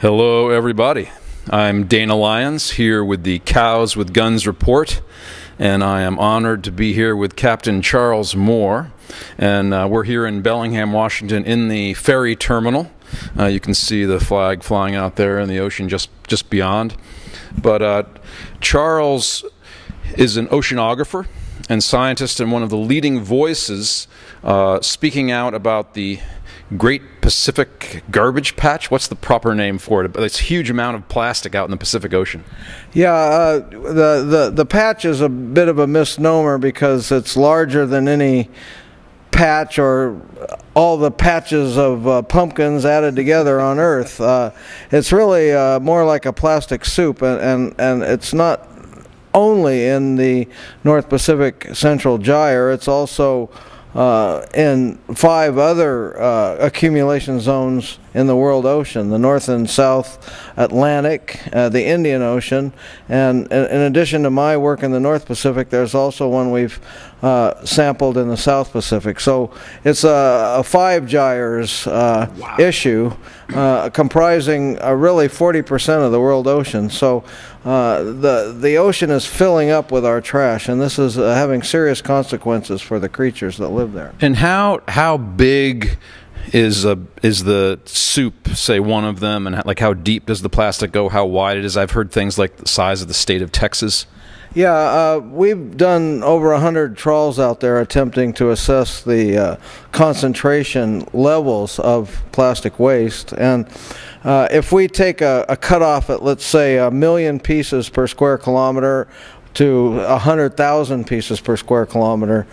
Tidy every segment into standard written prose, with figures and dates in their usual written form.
Hello everybody, I'm Dana Lyons here with the Cows with Guns report, and I am honored to be here with Captain Charles Moore, and we're here in Bellingham, Washington in the ferry terminal. You can see the flag flying out there in the ocean just beyond. But Charles is an oceanographer and scientist and one of the leading voices speaking out about the Great Pacific Garbage Patch. What's the proper name for it? It's a huge amount of plastic out in the Pacific Ocean. Yeah, the patch is a bit of a misnomer because it's larger than any patch or all the patches of pumpkins added together on Earth. It's really more like a plastic soup, and it's not only in the North Pacific Central Gyre, it's also in 5 other accumulation zones in the world ocean: the North and South Atlantic, the Indian Ocean, and in addition to my work in the North Pacific, there's also one we've sampled in the South Pacific. So it's a 5 gyres wow. issue comprising really 40% of the world ocean. So the ocean is filling up with our trash, and this is having serious consequences for the creatures that live there. And how big is the soup, say, one of them, and like how deep does the plastic go, how wide it is? I've heard things like the size of the state of Texas. Yeah, we've done over 100 trawls out there attempting to assess the concentration levels of plastic waste, and if we take a cutoff at, let's say, 1,000,000 pieces per square kilometer to 100,000 pieces per square kilometer,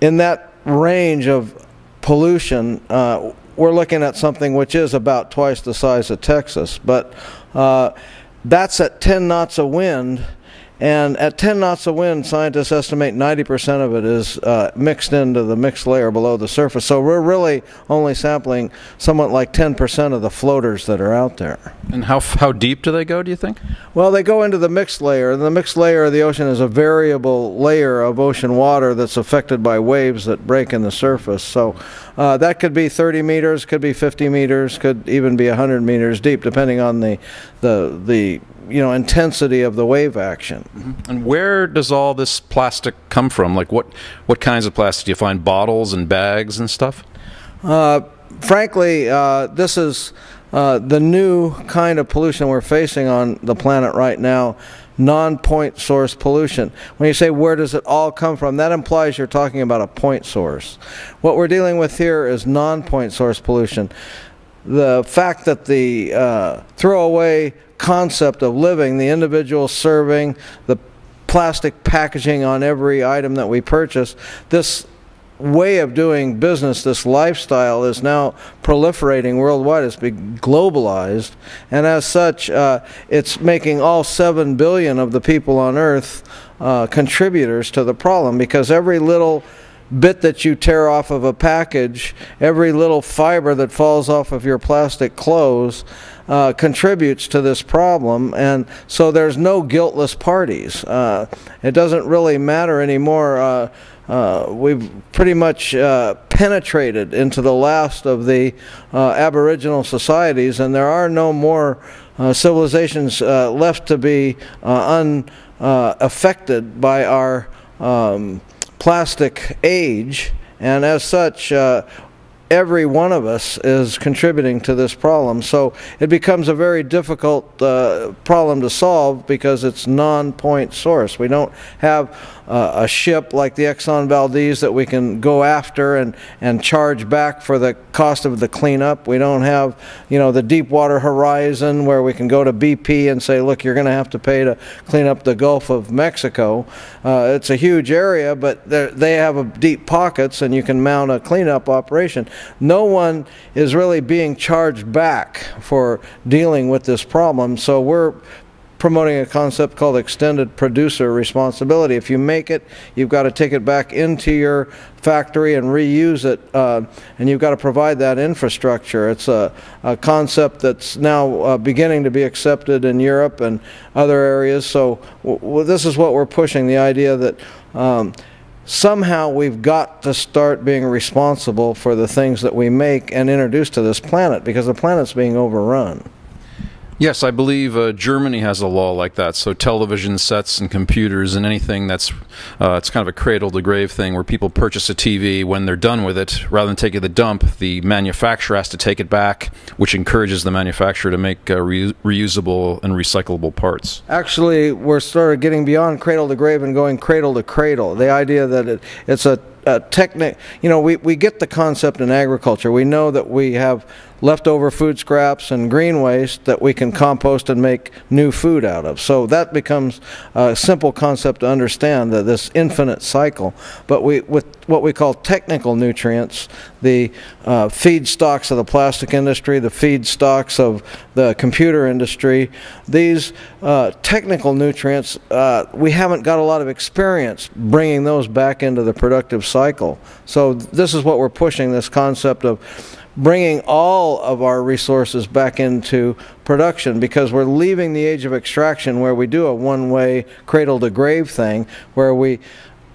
in that range of pollution, we're looking at something which is about twice the size of Texas, but that's at 10 knots of wind. And at 10 knots of wind, scientists estimate 90% of it is mixed into the mixed layer below the surface. So we're really only sampling somewhat like 10% of the floaters that are out there. And how deep do they go, do you think? Well, they go into the mixed layer. And the mixed layer of the ocean is a variable layer of ocean water that's affected by waves that break in the surface. So that could be 30 meters, could be 50 meters, could even be 100 meters deep, depending on the intensity of the wave action. Mm-hmm. And where does all this plastic come from? Like what kinds of plastic? Do you find bottles and bags and stuff? Frankly, this is the new kind of pollution we're facing on the planet right now, non-point source pollution. When you say where does it all come from, that implies you're talking about a point source. What we're dealing with here is non-point source pollution. The fact that the throwaway concept of living, the individual serving, the plastic packaging on every item that we purchase, this way of doing business, this lifestyle, is now proliferating worldwide. It's been globalized, and as such, it's making all 7 billion of the people on Earth contributors to the problem, because every little bit that you tear off of a package, every little fiber that falls off of your plastic clothes contributes to this problem, and so there's no guiltless parties. It doesn't really matter anymore. We've pretty much penetrated into the last of the Aboriginal societies, and there are no more civilizations left to be unaffected by our plastic age, and as such every one of us is contributing to this problem. So it becomes a very difficult problem to solve because it's non-point source. We don't have a ship like the Exxon Valdez that we can go after and charge back for the cost of the cleanup. We don't have, the Deepwater Horizon where we can go to BP and say, look, you're going to have to pay to clean up the Gulf of Mexico. It's a huge area, but they have deep pockets, and you can mount a cleanup operation. No one is really being charged back for dealing with this problem, so we're promoting a concept called extended producer responsibility. If you make it, you've got to take it back into your factory and reuse it, and you've got to provide that infrastructure. It's a concept that's now beginning to be accepted in Europe and other areas. So this is what we're pushing, the idea that somehow we've got to start being responsible for the things that we make and introduce to this planet, because the planet's being overrun. Yes, I believe Germany has a law like that. So television sets and computers and anything that's it's kind of a cradle-to-grave thing where people purchase a TV. When they're done with it, rather than take it to the dump, the manufacturer has to take it back, which encourages the manufacturer to make reusable and recyclable parts. Actually, we're sort of getting beyond cradle-to-grave and going cradle-to-cradle. The idea that it's a technique, you know, we get the concept in agriculture. We know that we have leftover food scraps and green waste that we can compost and make new food out of. So that becomes a simple concept to understand, that this infinite cycle. But with what we call technical nutrients, the feedstocks of the plastic industry, the feedstocks of the computer industry, these technical nutrients, we haven't got a lot of experience bringing those back into the productive cycle. So this is what we're pushing, this concept of bringing all of our resources back into production, because we're leaving the age of extraction where we do a one-way cradle-to-grave thing, where we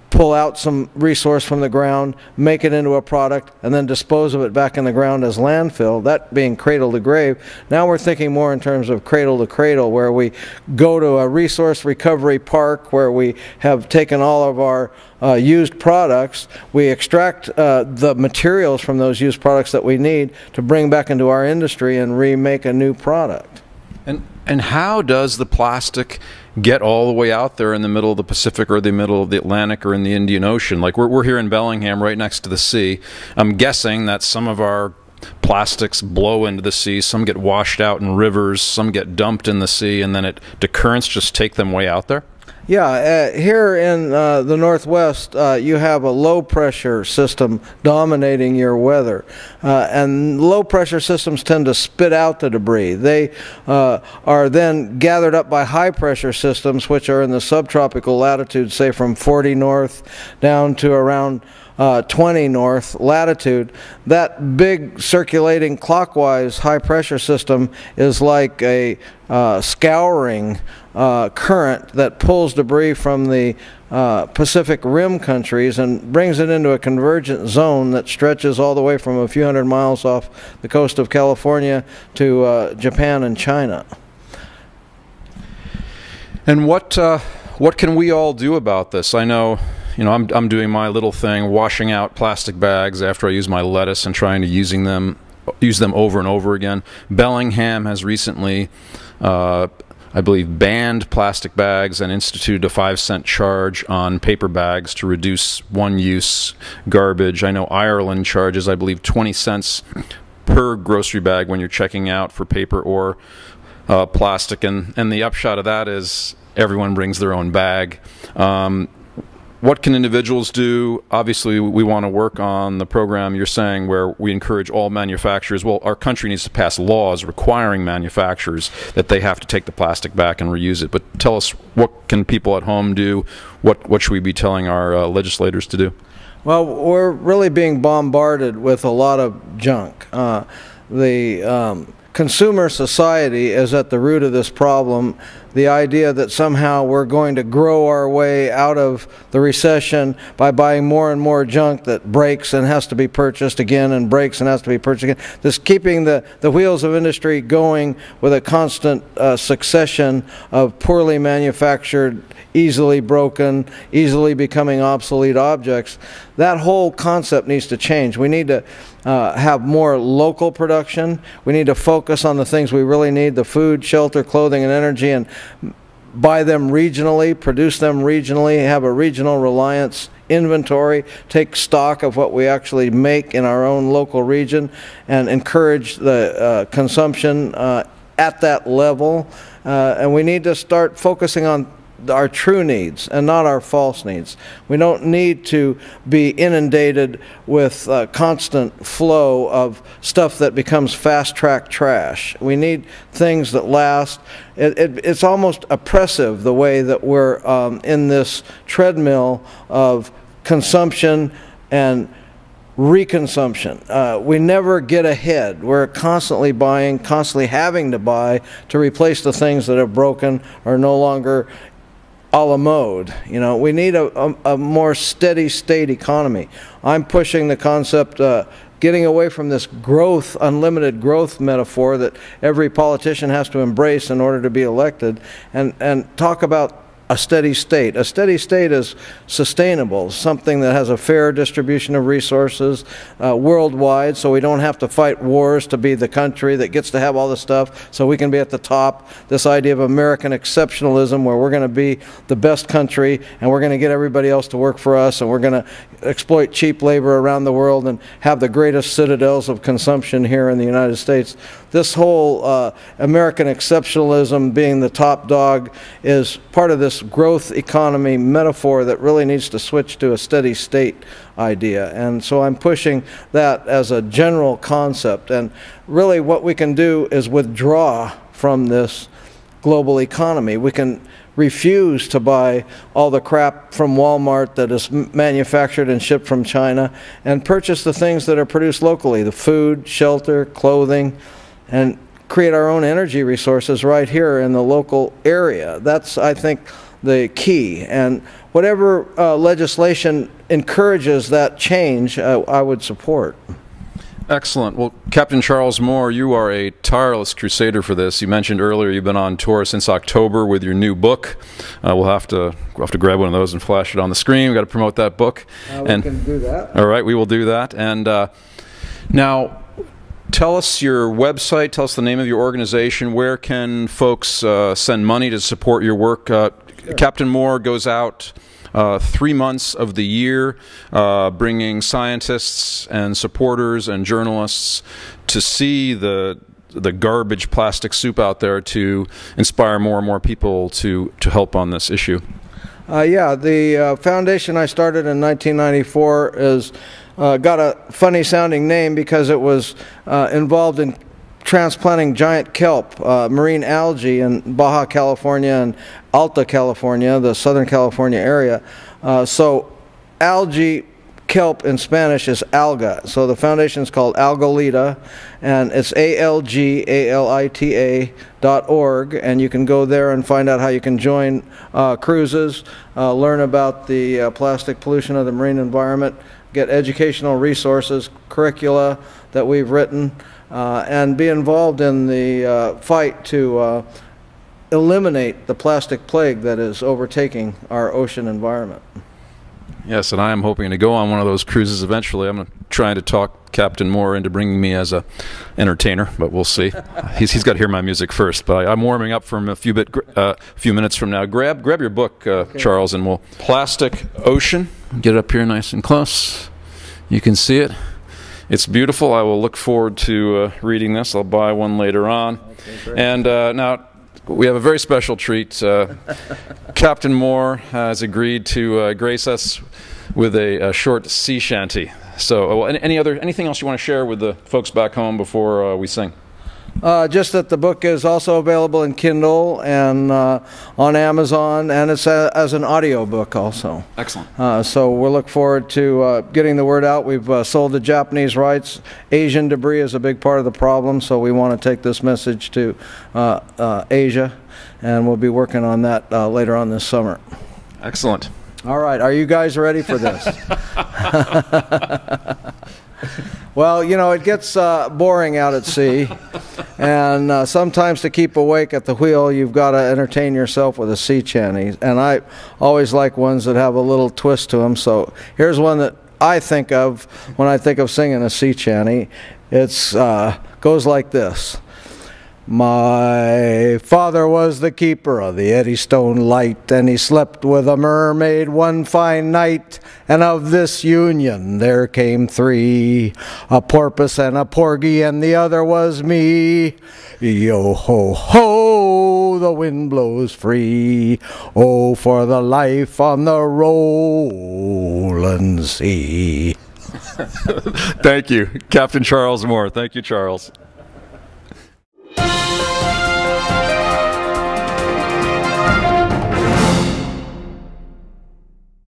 pull out some resource from the ground, make it into a product, and then dispose of it back in the ground as landfill, that being cradle to grave. Now we're thinking more in terms of cradle to cradle, where we go to a resource recovery park where we have taken all of our used products, we extract the materials from those used products that we need to bring back into our industry and remake a new product. And how does the plastic get all the way out there in the middle of the Pacific or the middle of the Atlantic or in the Indian Ocean? Like we're here in Bellingham, right next to the sea. I'm guessing that some of our plastics blow into the sea, some get washed out in rivers, some get dumped in the sea, and then the currents just take them way out there? Yeah, here in the Northwest, you have a low-pressure system dominating your weather. And low-pressure systems tend to spit out the debris. They are then gathered up by high-pressure systems, which are in the subtropical latitude, say from 40 north down to around 20 north latitude. That big circulating clockwise high-pressure system is like a scouring current that pulls debris from the Pacific Rim countries and brings it into a convergent zone that stretches all the way from a few hundred miles off the coast of California to Japan and China. And what can we all do about this? I know, you know, I'm doing my little thing, washing out plastic bags after I use my lettuce and trying to use them over and over again. Bellingham has recently, I believe, banned plastic bags and instituted a 5-cent charge on paper bags to reduce one-use garbage. I know Ireland charges, I believe, 20 cents per grocery bag when you're checking out for paper or plastic, and the upshot of that is everyone brings their own bag. What can individuals do? Obviously, we want to work on the program you're saying where we encourage all manufacturers. Well, our country needs to pass laws requiring manufacturers that they have to take the plastic back and reuse it. But tell us, what can people at home do? What should we be telling our legislators to do? Well, we're really being bombarded with a lot of junk. Consumer society is at the root of this problem. The idea that somehow we're going to grow our way out of the recession by buying more and more junk that breaks and has to be purchased again and breaks and has to be purchased again. This keeping the wheels of industry going with a constant succession of poorly manufactured, easily broken, easily becoming obsolete objects. That whole concept needs to change. We need to have more local production. We need to focus on the things we really need, the food, shelter, clothing, and energy, and buy them regionally, produce them regionally, have a regional reliance inventory, take stock of what we actually make in our own local region, and encourage the consumption at that level. And we need to start focusing on our true needs and not our false needs. We don't need to be inundated with a constant flow of stuff that becomes fast-track trash. We need things that last. It's almost oppressive the way that we're in this treadmill of consumption and reconsumption. We never get ahead. We're constantly buying, constantly having to buy to replace the things that are broken or no longer a la mode. You know, we need a more steady state economy. I'm pushing the concept getting away from this growth, unlimited growth metaphor that every politician has to embrace in order to be elected, and talk about a steady state. A steady state is sustainable, something that has a fair distribution of resources worldwide, so we don't have to fight wars to be the country that gets to have all this stuff, so we can be at the top. This idea of American exceptionalism, where we're going to be the best country and we're going to get everybody else to work for us, and we're going to exploit cheap labor around the world and have the greatest citadels of consumption here in the United States. This whole American exceptionalism, being the top dog, is part of this growth economy metaphor that really needs to switch to a steady state idea. And so I'm pushing that as a general concept. And really what we can do is withdraw from this global economy. We can refuse to buy all the crap from Walmart that is manufactured and shipped from China, and purchase the things that are produced locally, the food, shelter, clothing, and create our own energy resources right here in the local area. That's, I think, the key. And whatever legislation encourages that change, I would support. Excellent. Well, Captain Charles Moore, you are a tireless crusader for this. You mentioned earlier you've been on tour since October with your new book. We'll have to grab one of those and flash it on the screen. We've got to promote that book. We can do that. All right, we will do that. And now, tell us your website, tell us the name of your organization. Where can folks send money to support your work? Sure. Captain Moore goes out 3 months of the year, bringing scientists and supporters and journalists to see the garbage plastic soup out there, to inspire more and more people to help on this issue. Yeah, the foundation I started in 1994 is got a funny sounding name because it was involved in transplanting giant kelp, marine algae in Baja California and Alta California, the Southern California area. So algae, kelp in Spanish is alga. So the foundation is called Algalita, and it's ALGALITA.org, and you can go there and find out how you can join cruises, learn about the plastic pollution of the marine environment, get educational resources, curricula that we've written, and be involved in the fight to eliminate the plastic plague that is overtaking our ocean environment. Yes, and I am hoping to go on one of those cruises eventually. I'm trying to talk Captain Moore into bringing me as a entertainer, but we'll see. He's got to hear my music first, but I'm warming up from a few minutes from now. Grab your book, okay, Charles, and we'll Plastic Ocean. Get it up here nice and close. You can see it. It's beautiful. I will look forward to reading this. I'll buy one later on. Okay, and now we have a very special treat. Captain Moore has agreed to grace us with a short sea shanty. So, anything else you want to share with the folks back home before we sing? Just that the book is also available in Kindle and on Amazon, and it's as an audio book also. Excellent. So we'll look forward to getting the word out. We've sold the Japanese rights. Asian debris is a big part of the problem, so we want to take this message to Asia, and we'll be working on that later on this summer. Excellent. All right, are you guys ready for this? Well, you know, it gets boring out at sea, and sometimes to keep awake at the wheel, you've got to entertain yourself with a sea shanty. And I always like ones that have a little twist to them. So here's one that I think of when I think of singing a sea shanty. It's goes like this. My father was the keeper of the Eddystone Light, and he slept with a mermaid one fine night, and of this union there came three, a porpoise and a porgy, and the other was me. Yo-ho-ho, the wind blows free, oh, for the life on the rolling sea. Thank you, Captain Charles Moore. Thank you, Charles.